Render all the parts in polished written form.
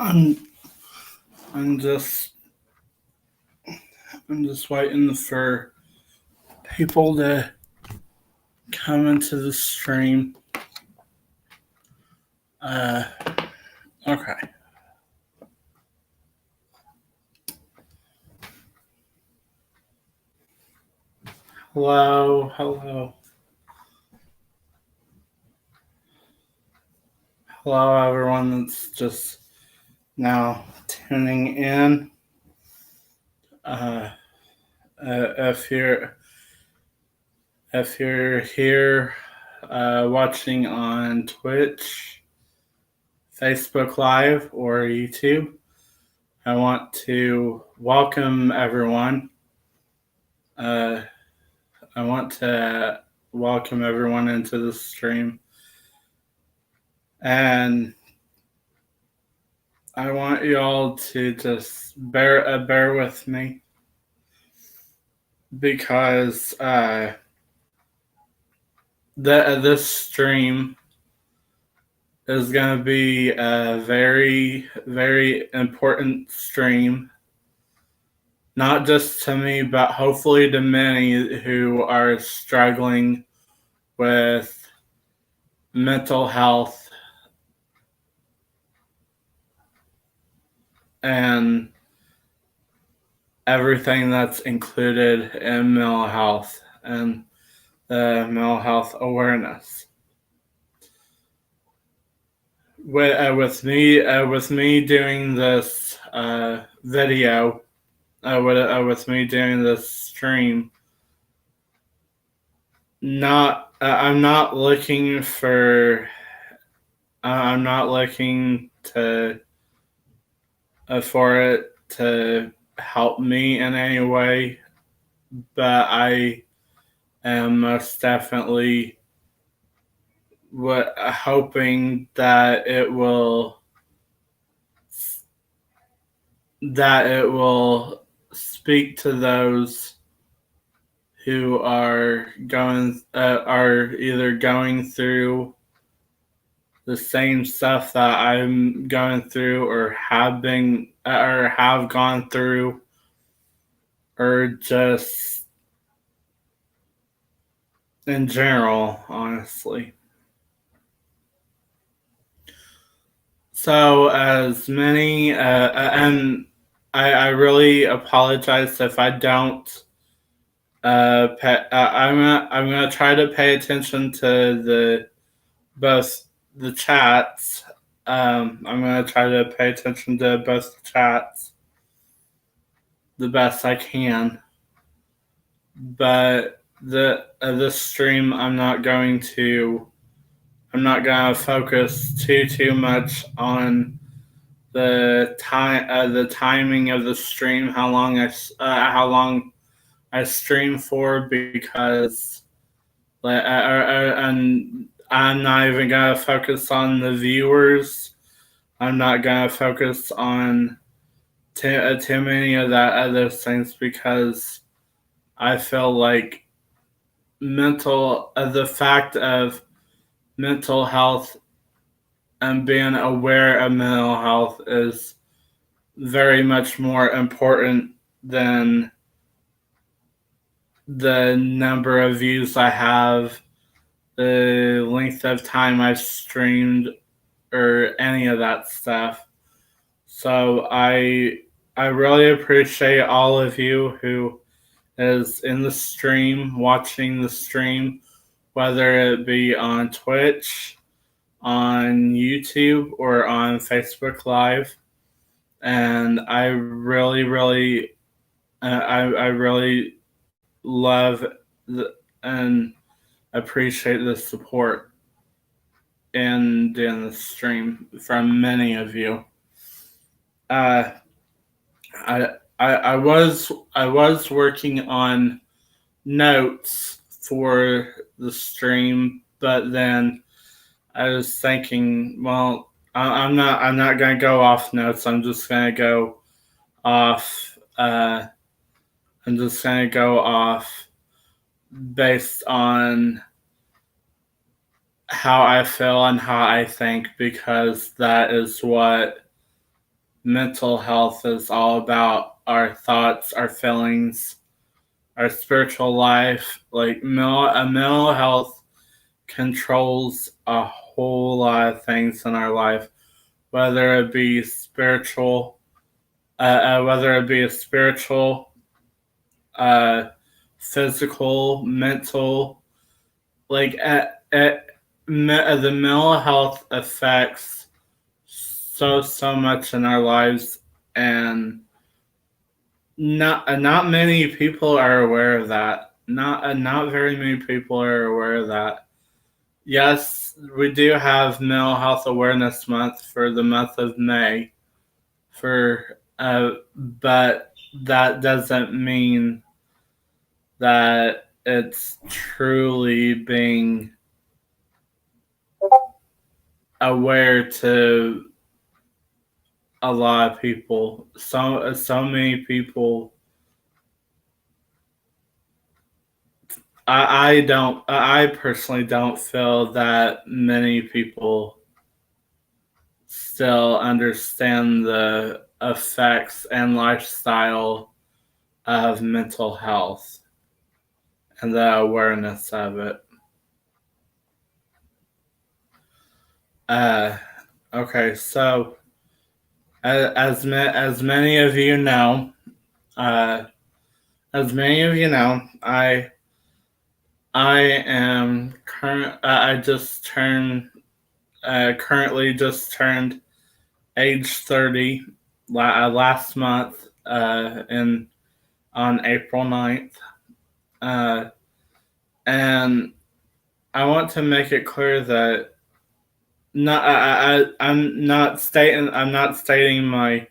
I'm I'm just I'm just waiting for people to come into the stream. Uh, okay. Hello, hello, everyone that's just now tuning in. Uh, if you're here watching on Twitch, Facebook Live, or YouTube, I want to welcome everyone. I want to welcome everyone into the stream, and I want you all to just bear with me because this stream is going to be a very, very important stream, not just to me, but hopefully to many who are struggling with mental health and everything that's included in mental health and mental health awareness. With me doing this video, with me doing this stream, I'm not looking for. I'm not looking to for it to help me in any way, but I am most definitely hoping that it will speak to those who are either going through the same stuff that I'm going through, or have gone through, or just in general, honestly. So, as many, and I really apologize if I don't. I'm gonna try to pay attention to both the chats. I'm gonna try to pay attention to both the chats the best I can. But this stream, I'm not going to focus too much on the timing of the stream, how long I stream for, because and I'm not even gonna focus on the viewers. I'm not gonna focus on too many of that other things, because I feel like the fact of mental health and being aware of mental health is very much more important than the number of views I have, the length of time I've streamed, or any of that stuff. So I really appreciate all of you who is in the stream, watching the stream, whether it be on Twitch, on YouTube, or on Facebook Live. And I really love and appreciate the support in the stream from many of you. I was working on notes for the stream, but then I was thinking, well, I'm not gonna go off notes. I'm just gonna go off. I'm just gonna go off based on how I feel and how I think, because that is what mental health is all about our thoughts, our feelings, our spiritual life. Like mental health controls a whole lot of things in our life, whether it be spiritual, whether it be a spiritual, uh, physical, mental, like the mental health affects so much in our lives, and not many people are aware of that. Not very many people are aware of that. Yes, we do have Mental Health Awareness Month for the month of May, but that doesn't mean that it's truly being aware to a lot of people. So many people. I don't. I personally don't feel that many people still understand the effects and lifestyle of mental health and the awareness of it. Uh, okay, so as many of you know, uh, I am current. I just turned currently just turned age 30 last month in on April 9th. Uh, and I want to make it clear that I'm not stating my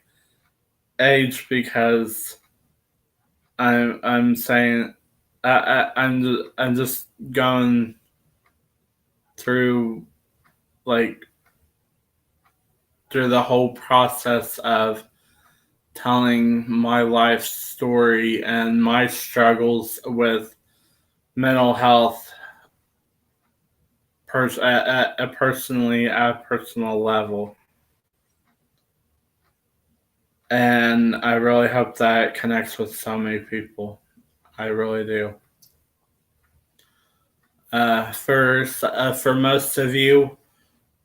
age because I'm saying I'm just going through like through the whole process of telling my life story and my struggles with mental health personally at a personal level. And I really hope that connects with so many people. I really do. For most of you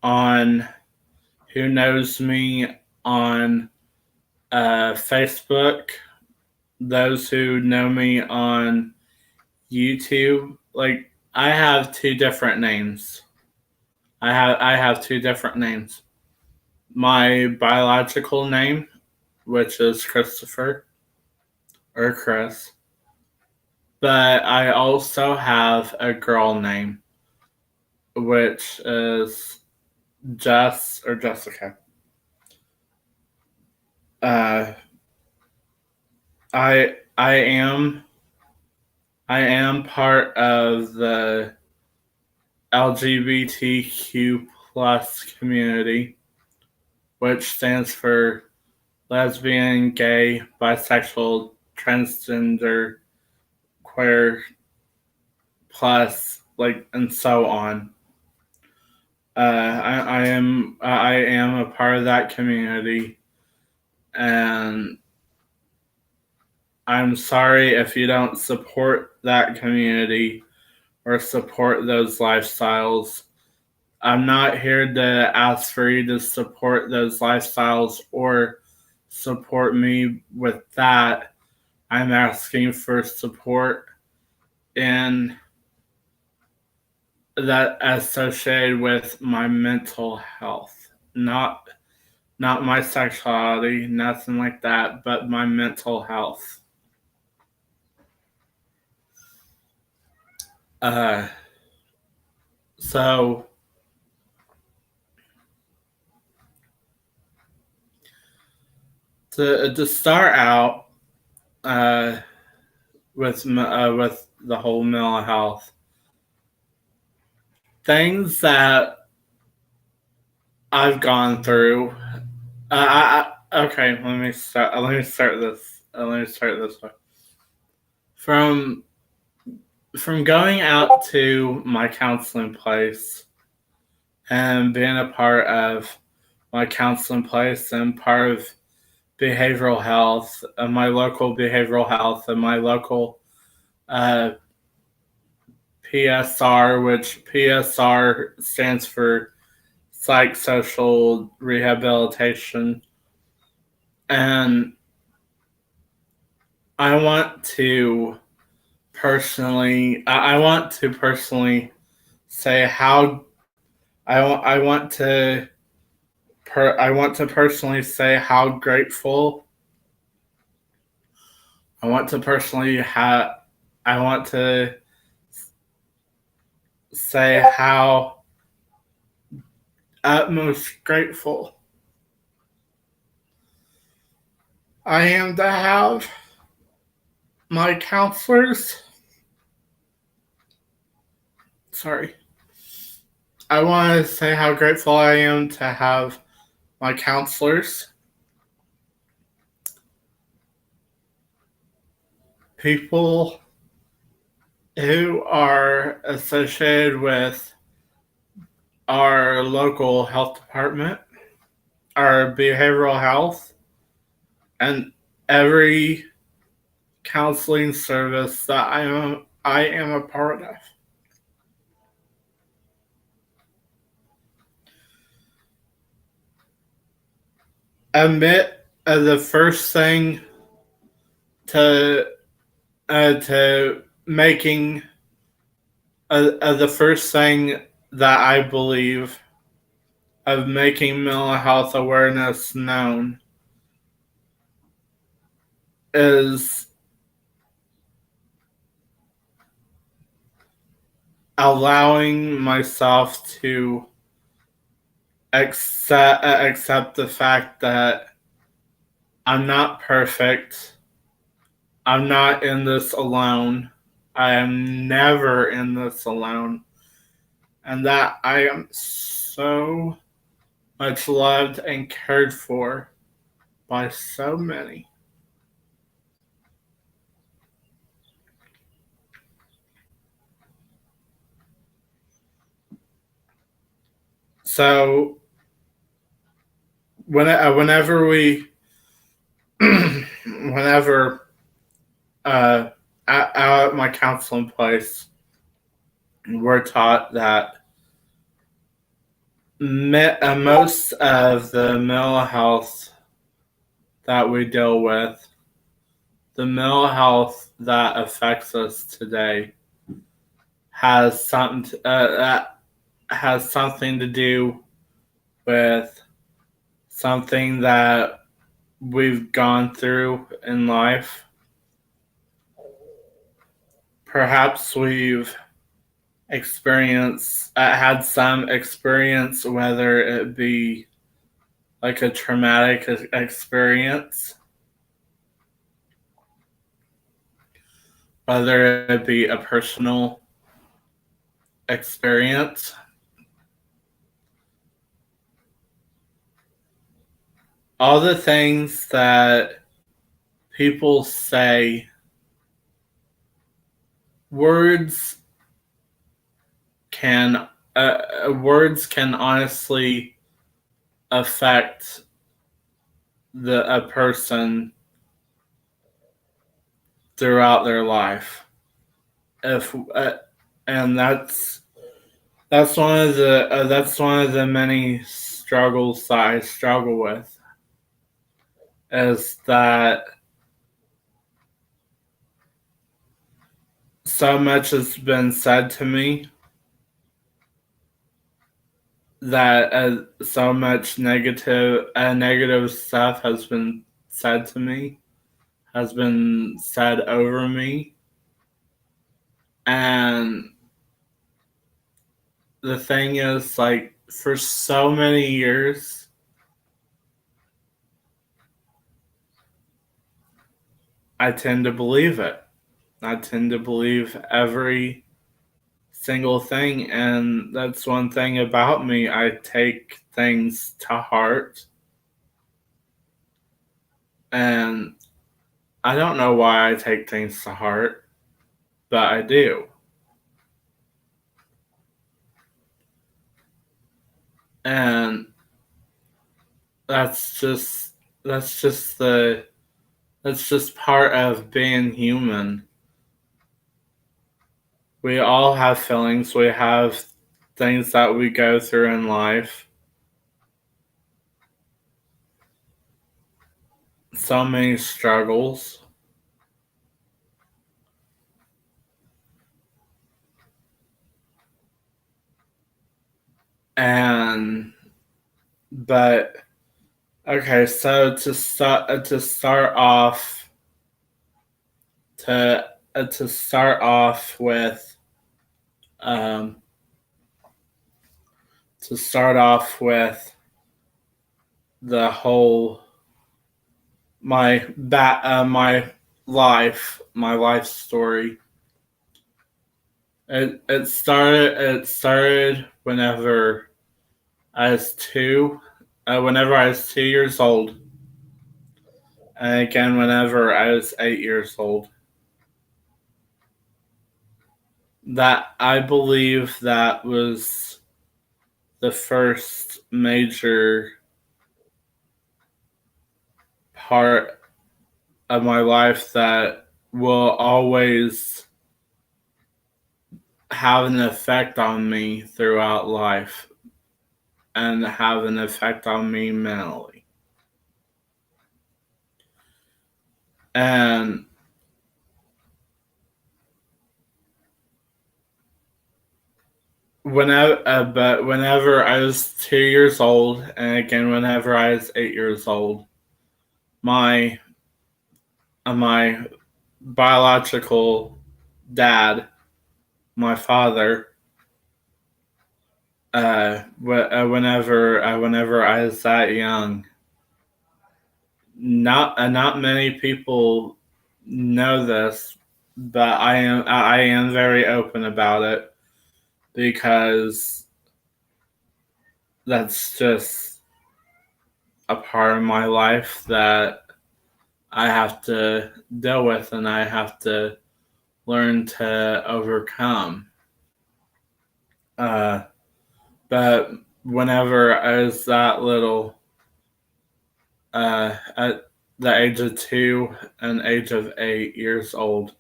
on who knows me on Facebook, those who know me on YouTube, like I have two different names. I have two different names. My biological name, which is Christopher or Chris, but I also have a girl name, which is Jess or Jessica. Uh, I am part of the LGBTQ plus community, which stands for lesbian, gay, bisexual, transgender, queer, plus, like, and so on. I am a part of that community, and I'm sorry if you don't support that community or support those lifestyles. I'm not here to ask for you to support those lifestyles or support me with that. I'm asking for support in that associated with my mental health, not my sexuality, nothing like that, but my mental health. Uh, so to start out with the whole mental health things that I've gone through. Okay, let me start. Let me start this. Let me start this way. From going out to my counseling place and being a part of my counseling place and part of behavioral health, my local behavioral health, and my local uh, PSR, which PSR stands for psychosocial rehabilitation. And I want to I want to personally say how I want to I want to personally say how grateful I want to personally have I want to say how utmost grateful I am to have my counselors. Sorry. I want to say how grateful I am to have my counselors, people who are associated with our local health department, our behavioral health, and every counseling service that I am a part of. Admit the first thing to making the first thing that I believe of making mental health awareness known is allowing myself to accept the fact that I'm not perfect. I'm not in this alone. I am never in this alone. And that I am so much loved and cared for by so many. So whenever we, whenever out at my counseling place, we're taught that most of the mental health that we deal with, the mental health that affects us today, has something to do with something that we've gone through in life. Perhaps we've had some experience, whether it be like a traumatic experience, whether it be a personal experience. All the things that people say, words can words can honestly affect a person throughout their life. If and that's one of the many struggles that I struggle with, is that so much has been said to me, that so much negative stuff has been said to me, has been said over me. And the thing is, like, for so many years, I tend to believe it. I tend to believe every single thing. And that's one thing about me. I take things to heart. And I don't know why I take things to heart, but I do. And that's just that's just the that's just part of being human. We all have feelings. We have things that we go through in life. So many struggles. And but okay, so to start off with um to start off with the whole my life story. It started I was two whenever I was 2 years old, and again whenever I was 8 years old. That I believe that was the first major part of my life that will always have an effect on me throughout life and have an effect on me mentally. And whenever I was 2 years old, and again whenever I was 8 years old, my my biological dad, my father, whenever I was that young, not many people know this, but I am very open about it because that's just a part of my life that I have to deal with and I have to learn to overcome. Uh, but whenever I was that little, at the age of 2 and age of 8 years old,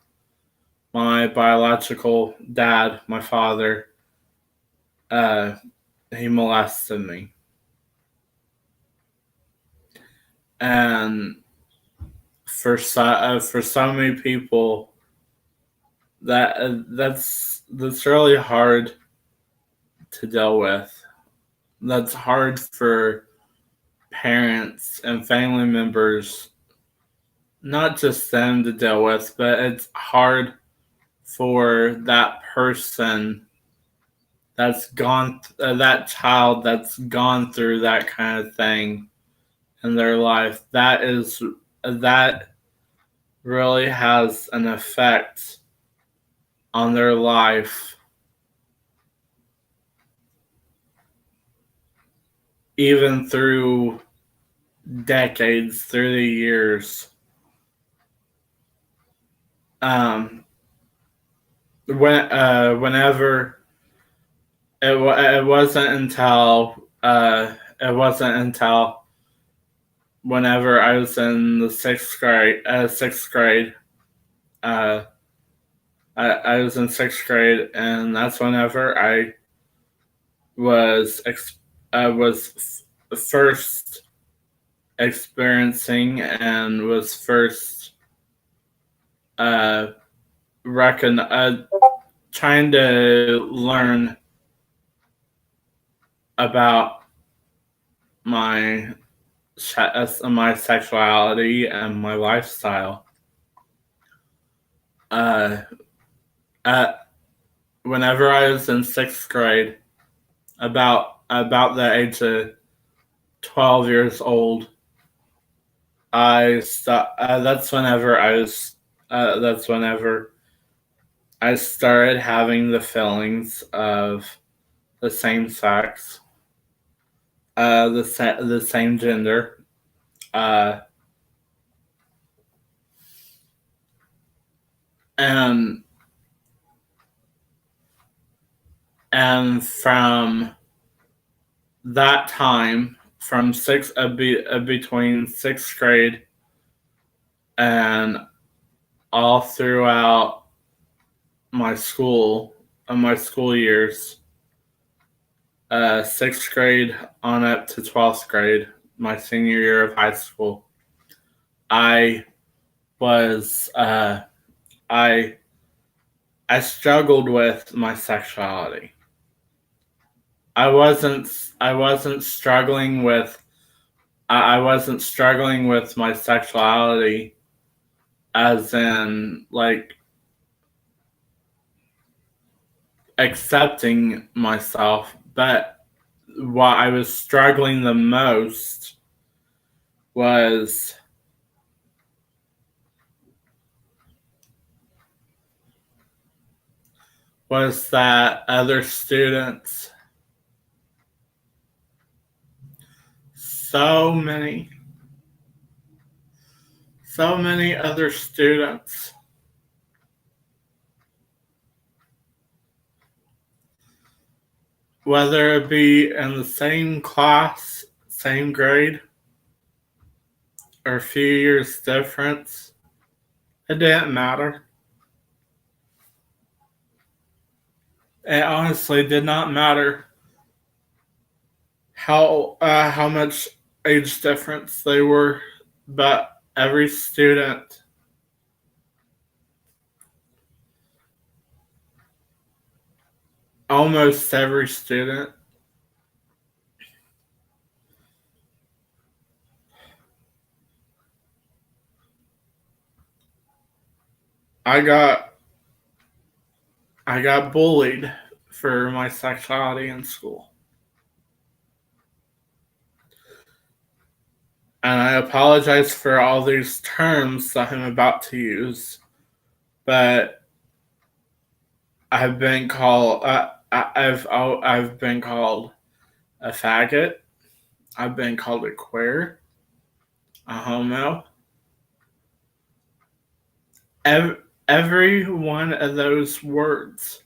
my biological dad, my father, uh, he molested me, and for so many people, that's really hard to deal with. That's hard for parents and family members, not just them to deal with, but it's hard for that person that child that's gone through that kind of thing in their life. That really has an effect on their life, even through decades, through the years. Um, whenever it wasn't until it wasn't until whenever I was in the sixth grade, uh, I was in sixth grade, and that's whenever I was first experiencing and was first uh, trying to learn about my my sexuality and my lifestyle. Uh, at Whenever I was in sixth grade, about the age of 12 years old, that's whenever I was. That's whenever I started having the feelings of the same sex, the same gender, uh, and from that time, from between sixth grade and all throughout my school years, sixth grade on up to 12th grade, my senior year of high school, I was I I struggled with my sexuality. I wasn't struggling with I wasn't struggling with my sexuality as in like accepting myself, but what I was struggling the most was that other students, so many other students whether it be in the same class, same grade, or a few years difference, it didn't matter. It honestly did not matter how much age difference they were, but every student, almost every student, I got bullied for my sexuality in school. And I apologize for all these terms that I'm about to use, but I've been called I've been called a faggot. I've been called a queer, a homo. Every one of those words,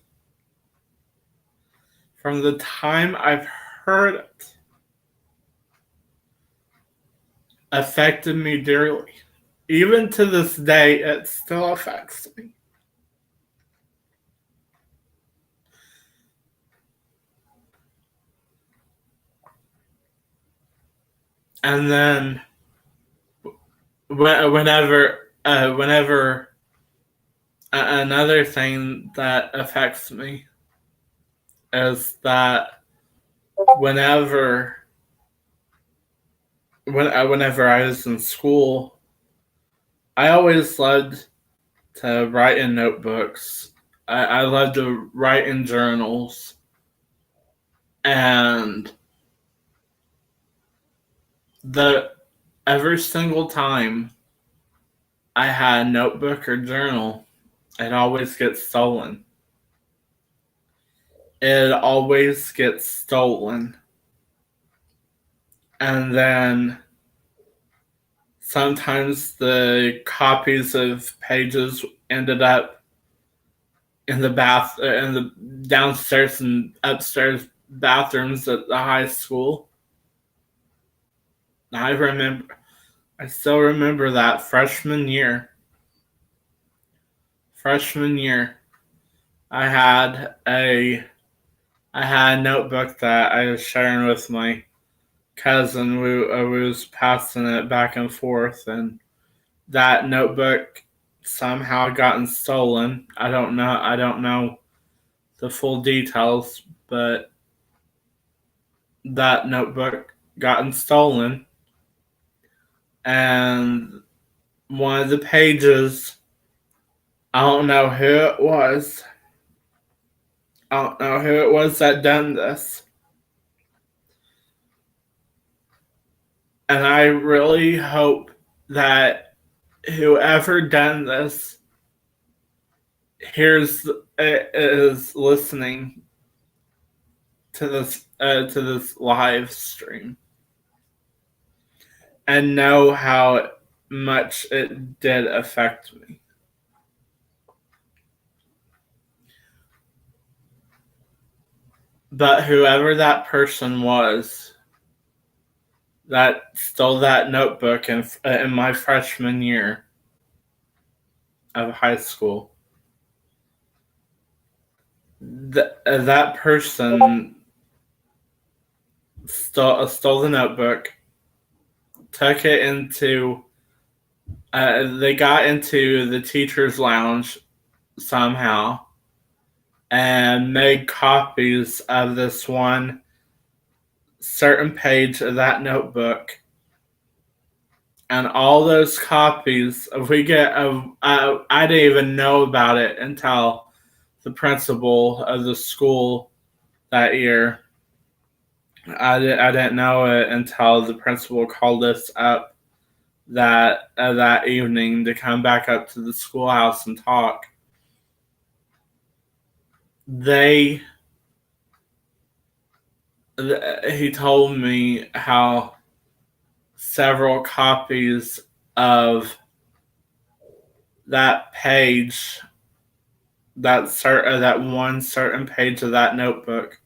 from the time I've heard it, affected me dearly. Even to this day, it still affects me. And then whenever another thing that affects me is that whenever whenever I was in school, I always loved to write in notebooks. I loved to write in journals, and the every single time I had a notebook or journal, it always gets stolen. It always gets stolen. And then sometimes the copies of pages ended up in the downstairs and upstairs bathrooms at the high school. I still remember that freshman year, I had a notebook that I was sharing with my cousin. We was passing it back and forth, and that notebook somehow gotten stolen. I don't know the full details, but that notebook gotten stolen, and one of the pages, I don't know who it was. I don't know who it was that done this. And I really hope that whoever done this is listening to this live stream and know how much it did affect me. But whoever that person was, that stole that notebook in my freshman year of high school. That person stole the notebook, took it into. They got into the teacher's lounge somehow and made copies of this one certain page of that notebook. And all those copies, I didn't even know about it until the principal of the school that year. I didn't know it until the principal called us up that evening to come back up to the schoolhouse and talk. They he told me how several copies of that page, that one certain page of that notebook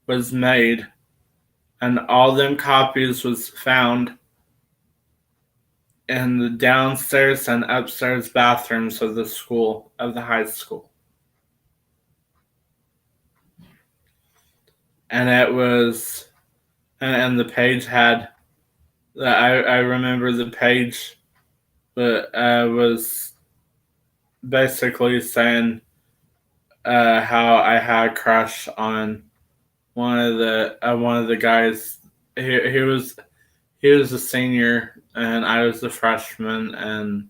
was made, and all them copies was found in the downstairs and upstairs bathrooms of the high school. And it was, and the page had, I remember the page, but was basically saying how I had a crush on one of the guys. He was a senior and I was a freshman, and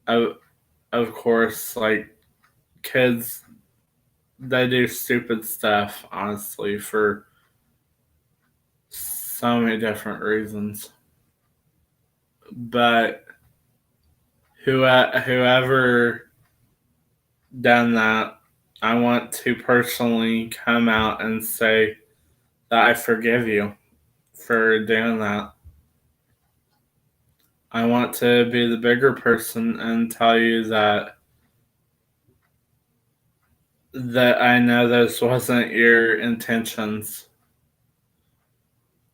of course, like, kids, they do stupid stuff, honestly, for so many different reasons. But whoever done that, I want to personally come out and say that I forgive you for doing that. I want to be the bigger person and tell you that I know this wasn't your intentions.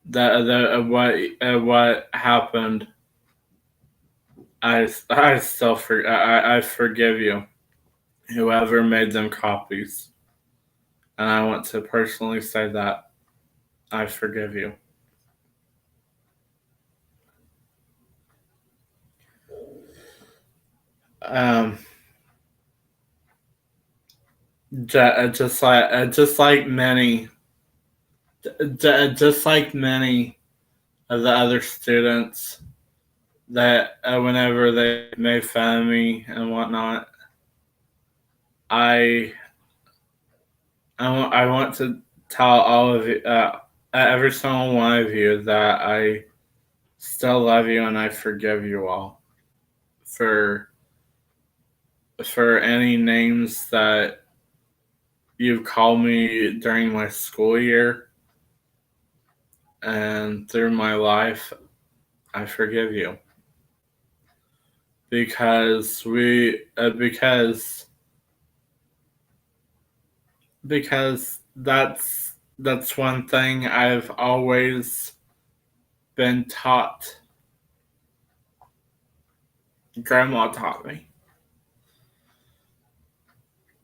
What happened, I still I forgive you, whoever made them copies, and I want to personally say that I forgive you. Um, just like many, just like many of the other students that whenever they made fun of me and whatnot, I I want to tell all of you, every single one of you, that I still love you and I forgive you all for any names that you've called me during my school year and through my life. I forgive you because because that's one thing I've always been taught. Grandma taught me.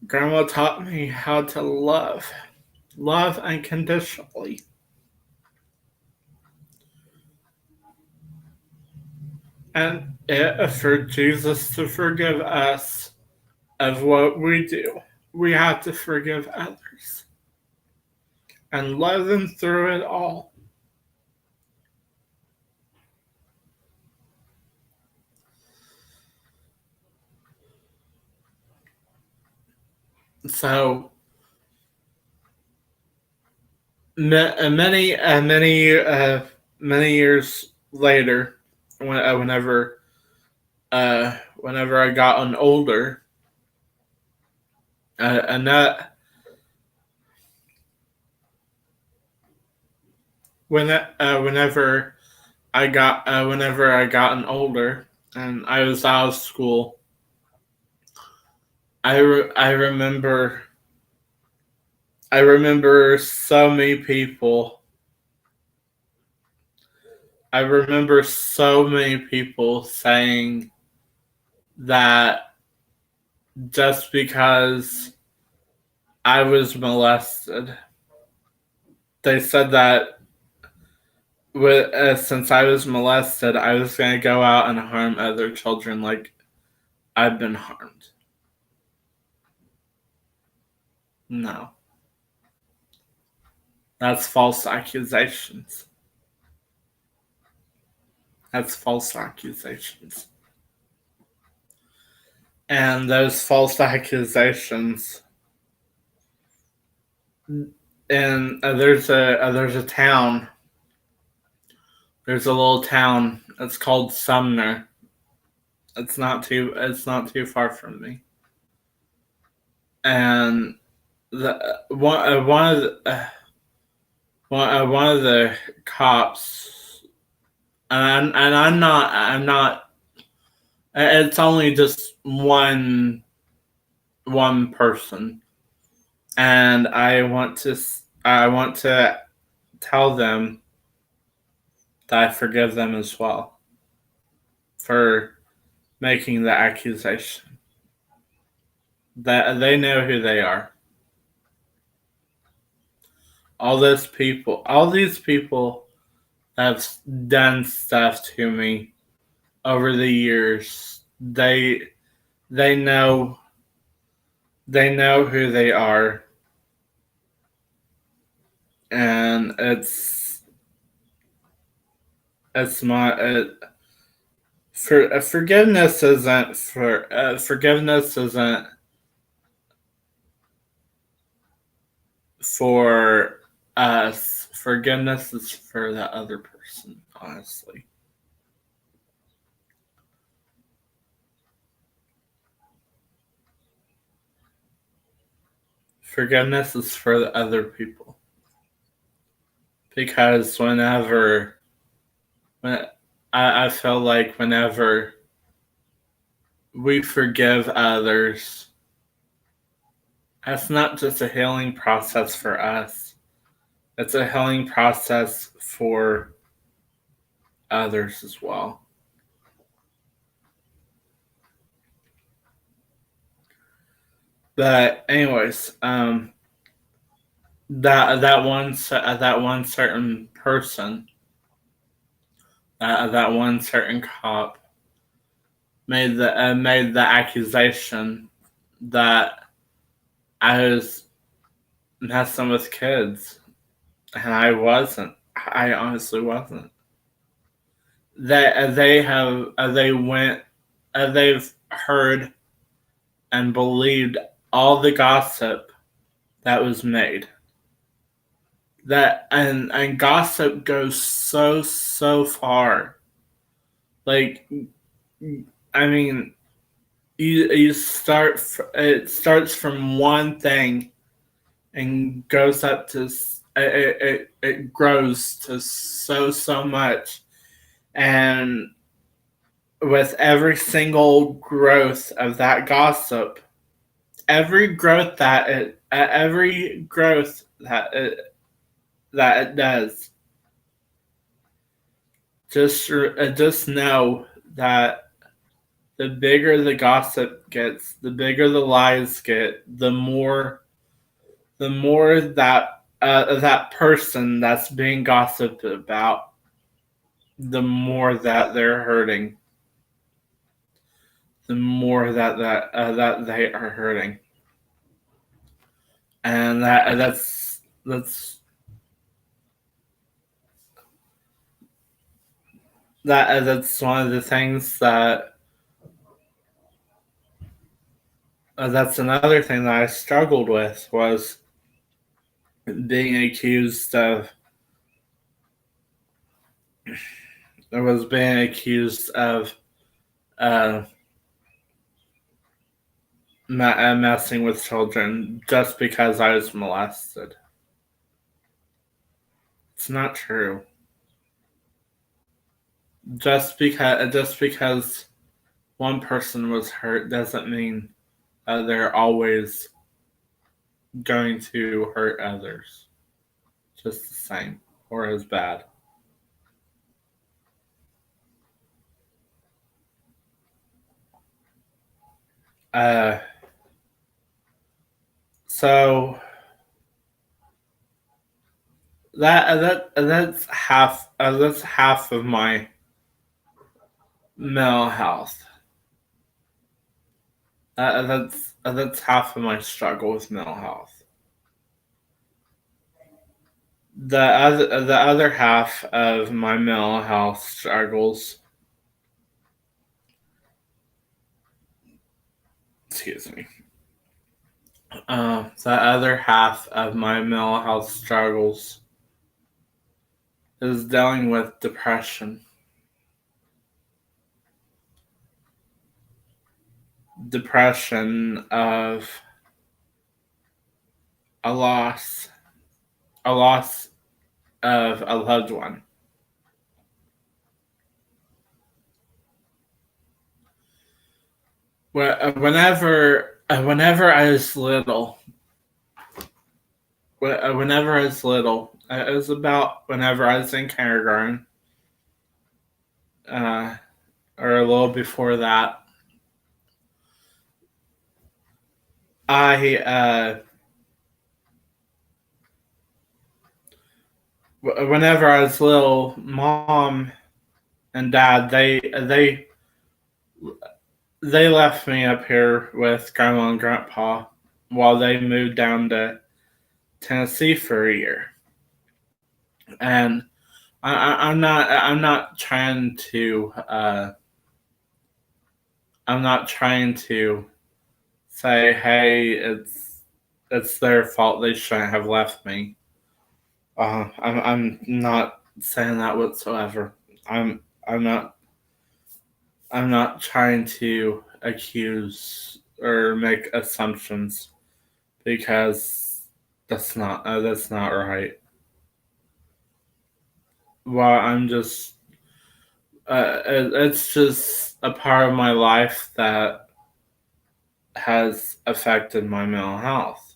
Grandma taught me how to love unconditionally. And for Jesus to forgive us of what we do, we have to forgive others and love them through it all. So many years later, whenever I gotten older, and that whenever I gotten older and I was out of school, I remember so many people I remember so many people saying that just because I was molested, they said that since I was molested, I was going to go out and harm other children like I've been harmed. No. That's false accusations. That's false accusations. And those false accusations, and there's a town, there's a little town. It's called Sumner. It's not too far from me. And the one of the cops, and I'm not. It's only just one person, and I want to tell them that I forgive them as well for making the accusation. That they know who they are. All these people have done stuff to me over the years. They know they know who they are, and it's not forgiveness isn't for us. Forgiveness is for the other person, honestly. Forgiveness is for the other people. Because when I feel like whenever we forgive others, that's not just a healing process for us. It's a healing process for others as well. But anyways, that one certain person, that one certain cop made the accusation that I was messing with kids, and I wasn't. I honestly wasn't. They have they've heard and believed all the gossip that was made. That and gossip goes so far. Like, I mean, it starts from one thing and goes up to it grows to so much, and with every single growth of that gossip, every growth that it does, just know that the bigger the gossip gets, the bigger the lies get, the more that person that's being gossiped about, the more that they're hurting, the more that they are hurting, and that's one of the things that's another thing that I struggled with was being accused of uh, messing with children just because I was molested. It's not true. Just because one person was hurt doesn't mean they're always going to hurt others just the same or as bad. Uh, so that's half of my mental health. That's half of my struggle with mental health. The other half of my mental health struggles, excuse me, the other half of my mental health struggles is dealing with depression. Depression of a loss, a loss of a loved one. Whenever I was little, whenever I was little, it was about whenever I was in kindergarten, uh, or a little before that. I whenever I was little, mom and dad they left me up here with grandma and grandpa while they moved down to Tennessee for a year, and I'm not trying to I'm not trying to say, hey, it's their fault, they shouldn't have left me. I'm not saying that whatsoever. I'm I'm not I'm not trying to accuse or make assumptions because that's not right. Well, I'm just it's just a part of my life that has affected my mental health.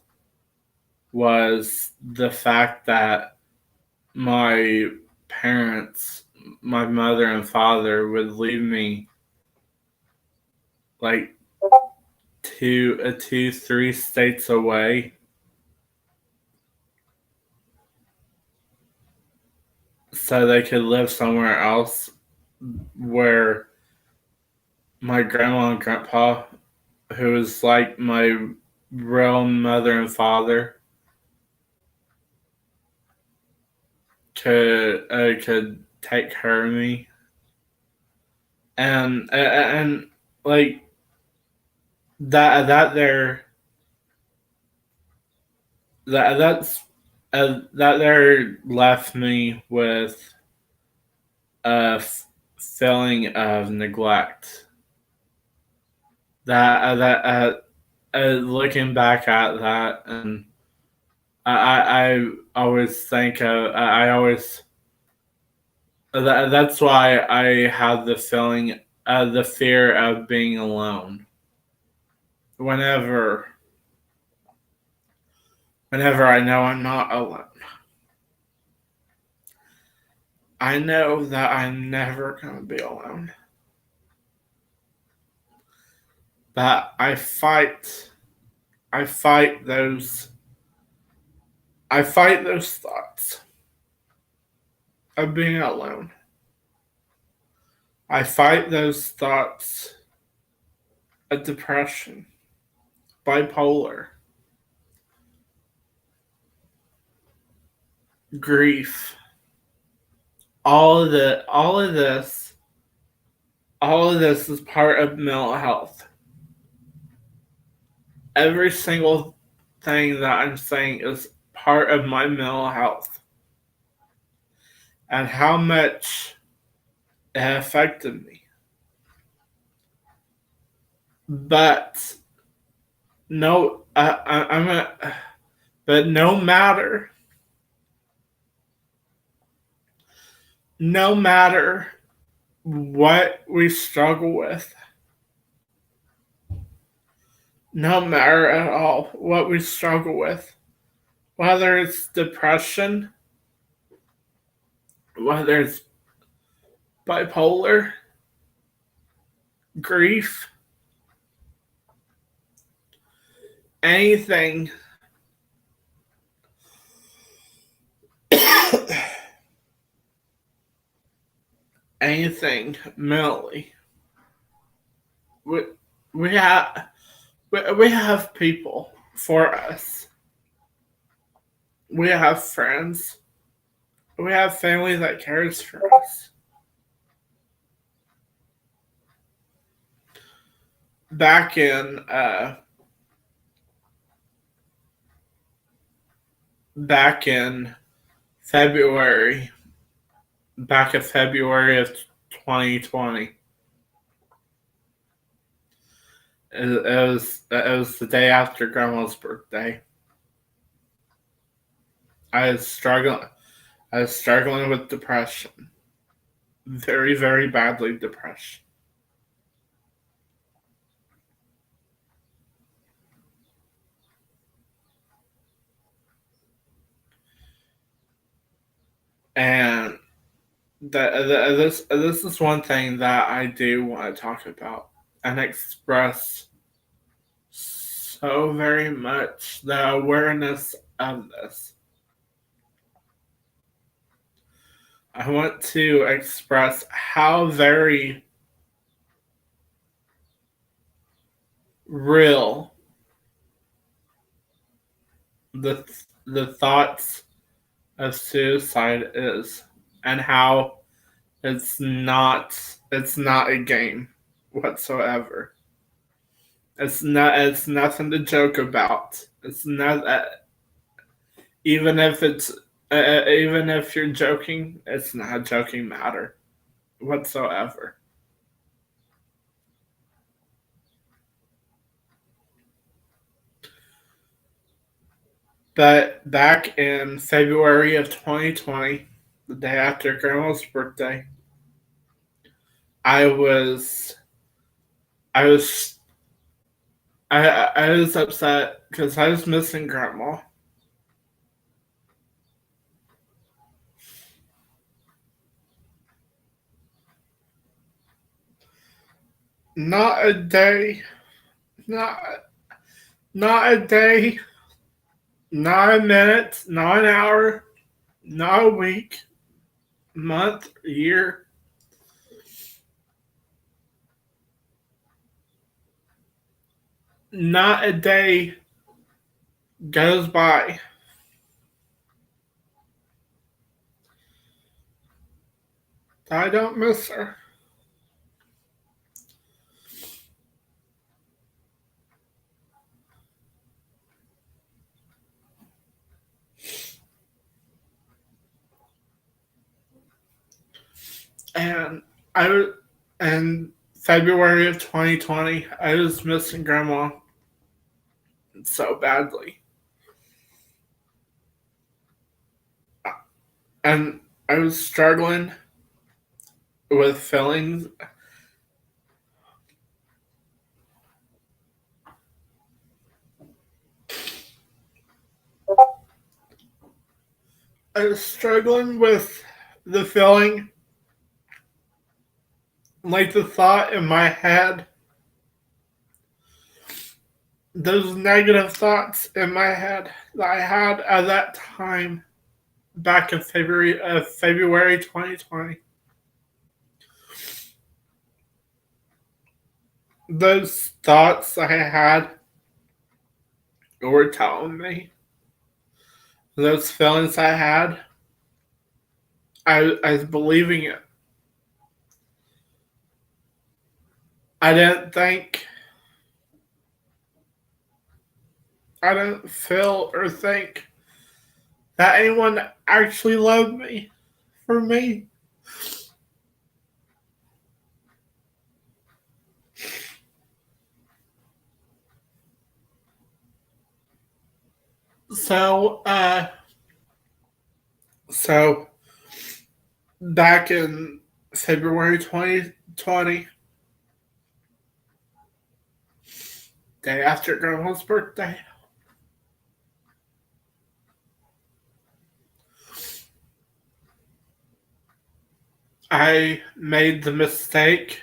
Was the fact that my parents, my mother and father, would leave me like two, 3 states away, so they could live somewhere else where my grandma and grandpa, who was like my real mother and father, could take care of me, and like that there that there left me with a feeling of neglect. Looking back at that, and I always think of I always that's why I have the feeling the fear of being alone. Whenever whenever I know I'm not alone, I know that I'm never gonna be alone. But I fight those I fight those thoughts of being alone. I fight those thoughts of depression, bipolar, grief, all of this is part of mental health. Every single thing that I'm saying is part of my mental health and how much it affected me. But no, I'm a, but no matter what we struggle with, no matter at all what we struggle with, whether it's depression, whether it's bipolar, grief, anything, anything mentally. We, we have we have people for us. We have friends. We have family that cares for us. Back in back in February, back in February of 2020, it was the day after Grandma's birthday. I was struggling. I was struggling with depression, very very badly depression, and this is one thing that I do want to talk about and express so very much the awareness of this. I want to express how very real the the thoughts of suicide is, and how it's not a game whatsoever. It's nothing to joke about. It's not even if it's even if you're joking, it's not a joking matter whatsoever. But back in February of 2020, the day after Grandma's birthday, I was I was I was upset because I was missing Grandma. Not a day, not not a day, not a minute, not an hour, not a week, month, year, not a day goes by that I don't miss her. And I was in February of 2020, I was missing Grandma so badly, and I was struggling with feelings. I was struggling with the feeling, like the thought in my head, those negative thoughts in my head that I had at that time back in February 2020. Those thoughts I had were telling me, those feelings I had, I was believing it. I didn't think, I didn't feel or think that anyone actually loved me for me. So, so back in February 2020, day after Grandma's birthday, I made the mistake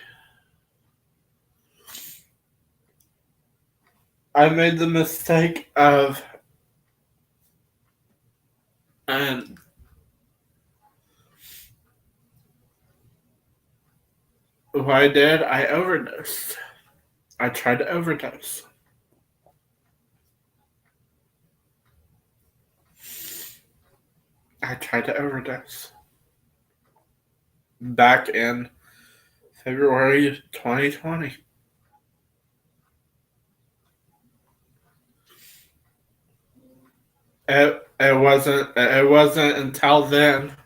I made the mistake of, and what I did, I overdosed. I tried to overdose. I tried to overdose. Back in February 2020. It wasn't until then.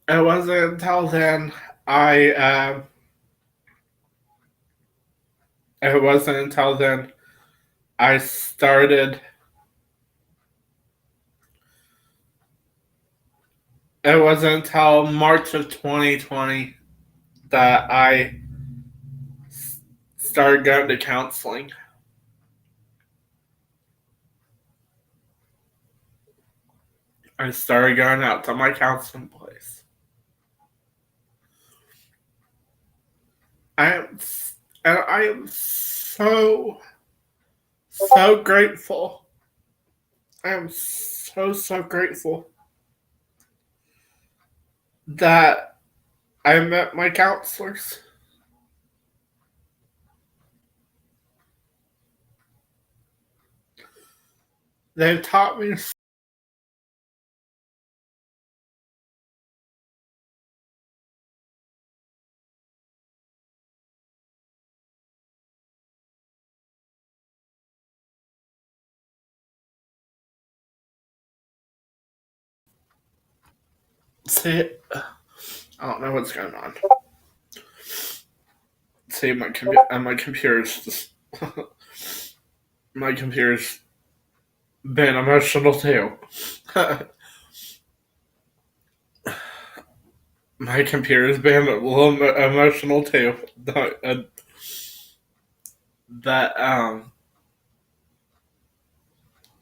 It wasn't until then I it wasn't until then I started. It wasn't until March of 2020 that I started going to counseling. I started going out to my counseling place. I am, and I am so grateful. I am so grateful that I met my counselors. They've taught me. See, I don't know what's going on. See, my computer's just my computer's been emotional too. My computer's been a little emotional too. That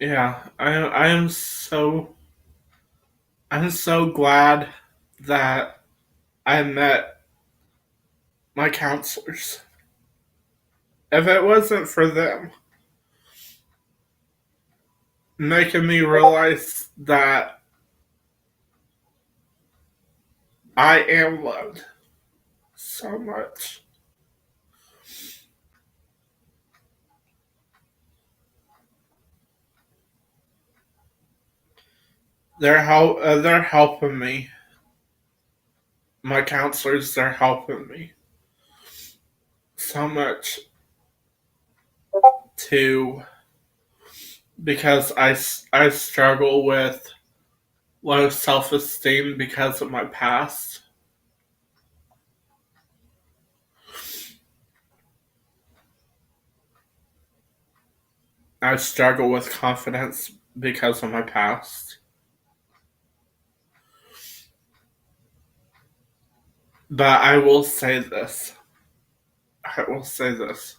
yeah, I'm so glad that I met my counselors. If it wasn't for them making me realize that I am loved so much, they're helping me. My counselors, they're helping me so much too, because I struggle with low self esteem because of my past. I struggle with confidence because of my past. But I will say this. I will say this.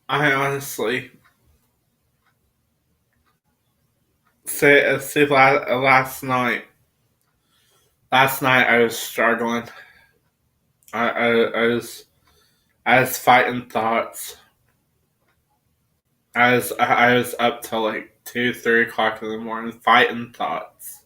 I honestly see last night. Last night I was struggling. I was fighting thoughts. I was up till like 2, 3 o'clock in the morning fighting thoughts.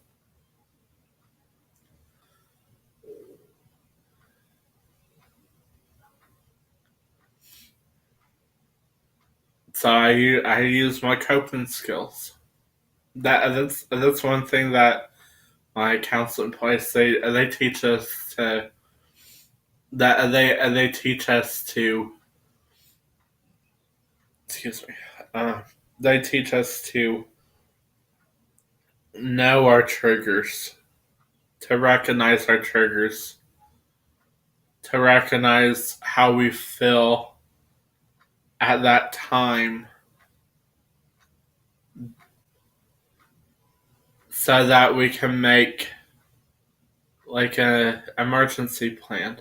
So I use my coping skills. That's one thing that my counseling place they teach us to that they teach us to excuse me they teach us to know our triggers, to recognize our triggers, to recognize how we feel at that time, so that we can make like a emergency plan.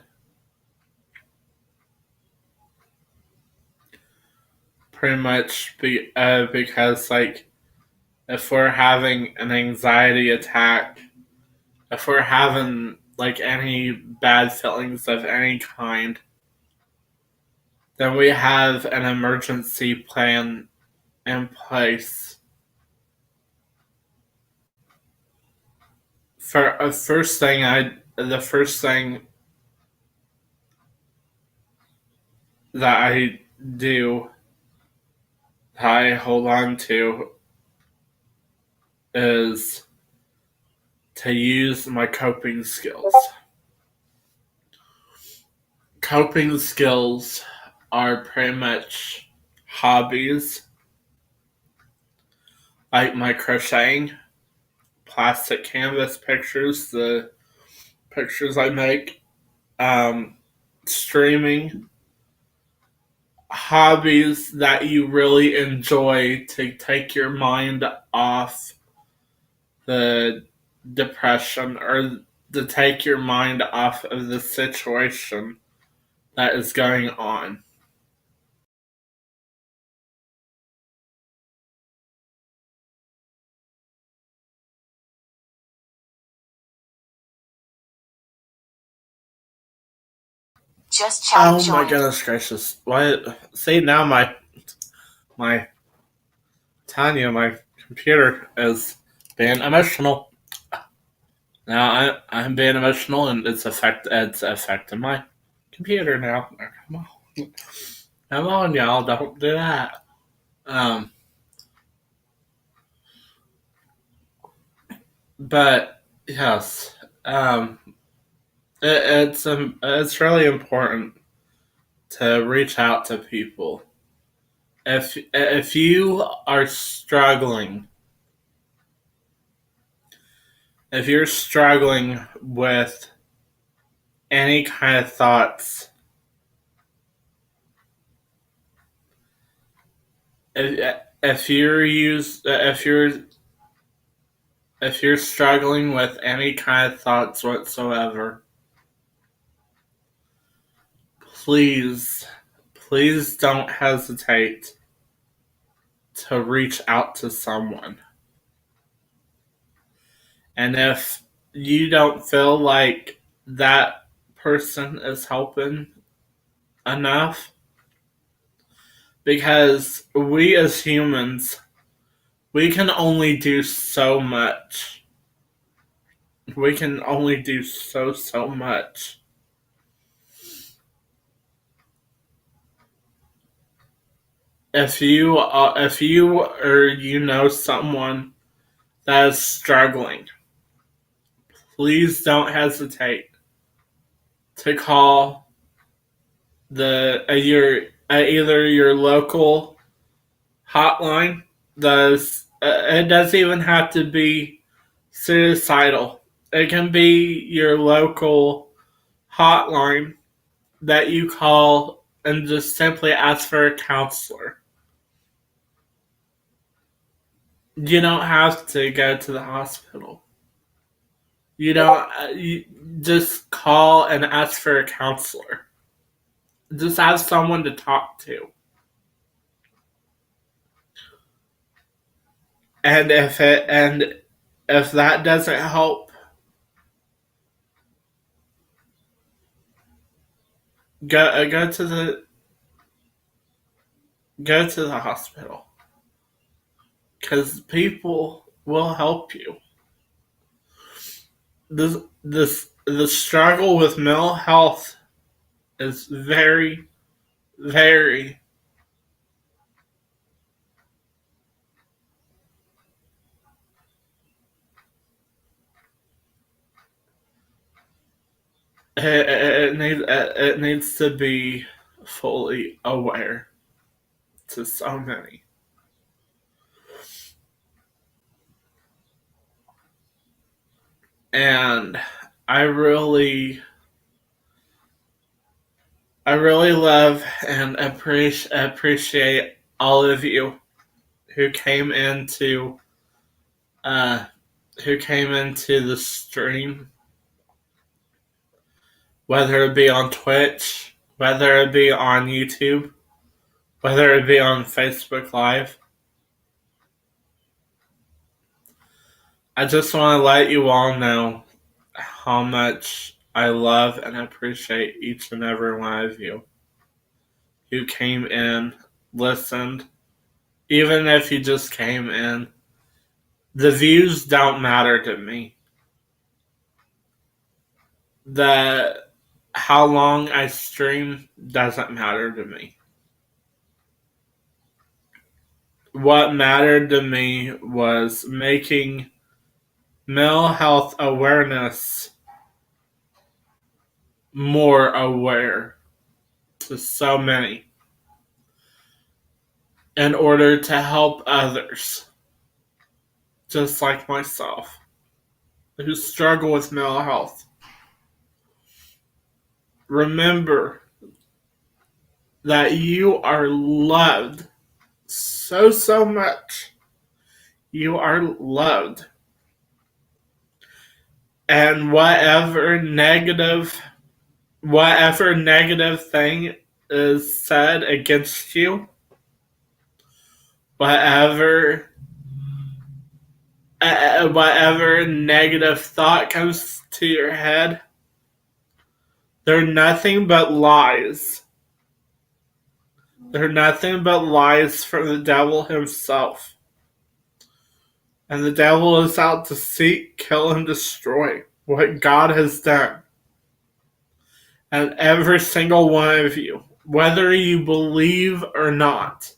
pretty much because like if we're having an anxiety attack, if we're having like any bad feelings of any kind, then we have an emergency plan in place. For the first thing that I do, that I hold on to, is to use my coping skills. Coping skills are pretty much hobbies like my crocheting, plastic canvas pictures, the pictures I make, streaming, hobbies that you really enjoy to take your mind off the depression or to take your mind off of the situation that is going on. Just chat. Oh my goodness gracious! What? See now my Tanya, my computer is being emotional. Now I'm being emotional and it's affecting my computer now. Come on, y'all! Don't do that. Um, but yes, it's really important to reach out to people. If you are struggling, if you're struggling with any kind of thoughts, if you're if you're struggling with any kind of thoughts whatsoever, please please don't hesitate to reach out to someone. And if you don't feel like that person is helping enough, because we as humans, we can only do so much. We can only do so much. If you or you know someone that is struggling, please don't hesitate to call the your either your local hotline. Does It doesn't even have to be suicidal. It can be your local hotline that you call and just simply ask for a counselor. You don't have to go to the hospital. You don't. You just call and ask for a counselor. Just have someone to talk to. And if that doesn't help, go to the hospital because people will help you. The struggle with mental health is very very it needs to be fully aware to so many. And I really I really love and appreciate all of you who came into uh, the stream, whether it be on Twitch, whether it be on YouTube, whether it be on Facebook Live. I just want to let you all know how much I love and appreciate each and every one of you who came in, listened, even if you just came in. The views don't matter to me. How long I stream doesn't matter to me. What mattered to me was making mental health awareness more aware to so many in order to help others, just like myself, who struggle with mental health. Remember that you are loved so much. You are loved. And whatever negative thing is said against you, whatever negative thought comes to your head, they're nothing but lies. They're nothing but lies from the devil himself. And the devil is out to seek, kill, and destroy what God has done. And every single one of you, whether you believe or not,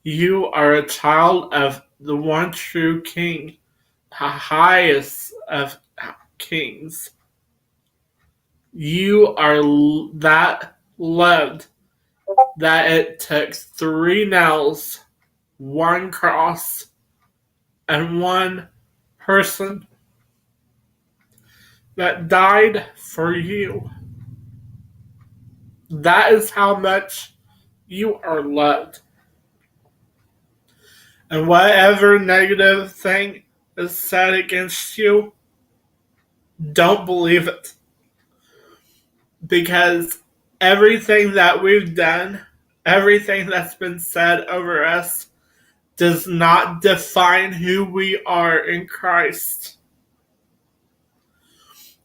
you are a child of the one true King, the highest of kings. You are that loved that it took 3 nails, 1 cross, and 1 person that died for you. That is how much you are loved. And whatever negative thing is said against you, don't believe it. Because everything that we've done, everything that's been said over us, does not define who we are in Christ.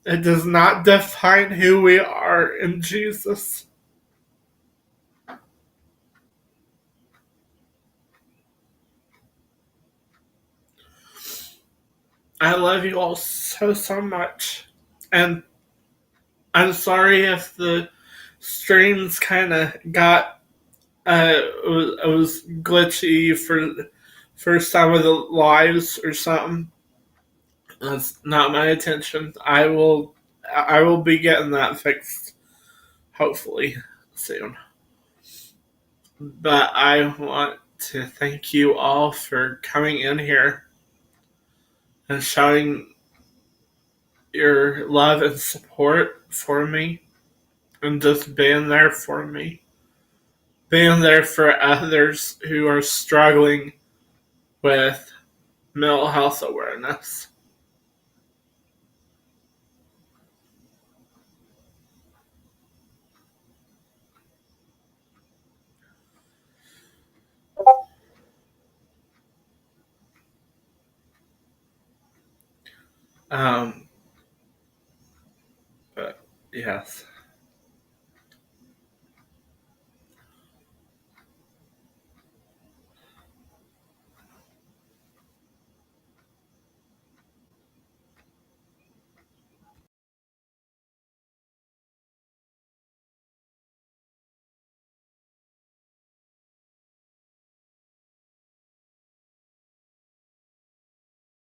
It does not define who we are in Jesus. I love you all so much. And I'm sorry if the streams kind of got it was glitchy for some of the lives or something. That's not my intention. I will be getting that fixed hopefully soon. But I want to thank you all for coming in here and showing your love and support for me and just being there for me. Being there for others who are struggling with mental health awareness. But yes.